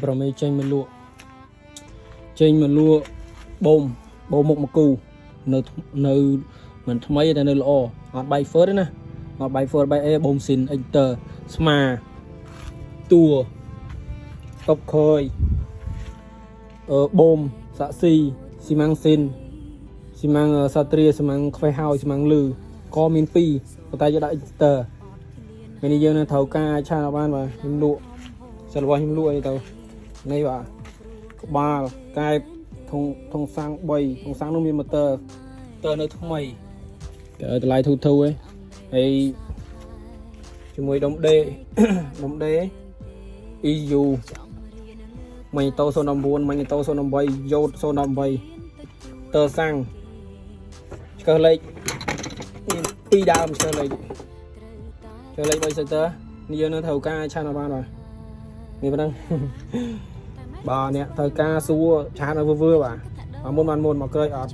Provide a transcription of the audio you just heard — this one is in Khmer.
ប្រមេចេញមកលក់បូមមុខមកគូនៅមិនថ្មីតែនៅល្អអត់បាយហ្វឺតទេណាអត់បាយហ្វឺតបាយអេបូមស៊ីនអ៊ីនទ័រស្មាតួតបខយបូមសាក់ស៊ីស៊ីម៉ាំងស៊ីនស៊ីម៉ាំងសាត្រាស៊ីម៉ាំងខ្វេះហើយស៊ីម៉ាំងលឺក៏មាន2ប៉ុន្តែយកដាក់អ៊ីនទ័រពេលនេះយើងនៅត្រូវការឆានបានបាទខ្ញុំលក់សិលរបស់ខ្ញុំលក់អីទៅនេះបាទក្បាលកែបធុងសាំង3ធុងសាំងនោះមានម៉ូទ័រនៅថ្មីតែតម្លៃធូរឯងហើយជាមួយដុំដេ EU ម៉ាញ់តូ09ម៉ាញ់តូ08យ៉ូត08តើសាំងឆ្កឹះលេខមាន2ដើមឆ្កឹះលេខ3សិតើនេះយើងនៅត្រូវការឆានបានបាទនេះប៉ុណ្ណឹងបាទអ្នកត្រូវការសួរឆានឲ្យវឺបាទមុនមកក្រោយអត់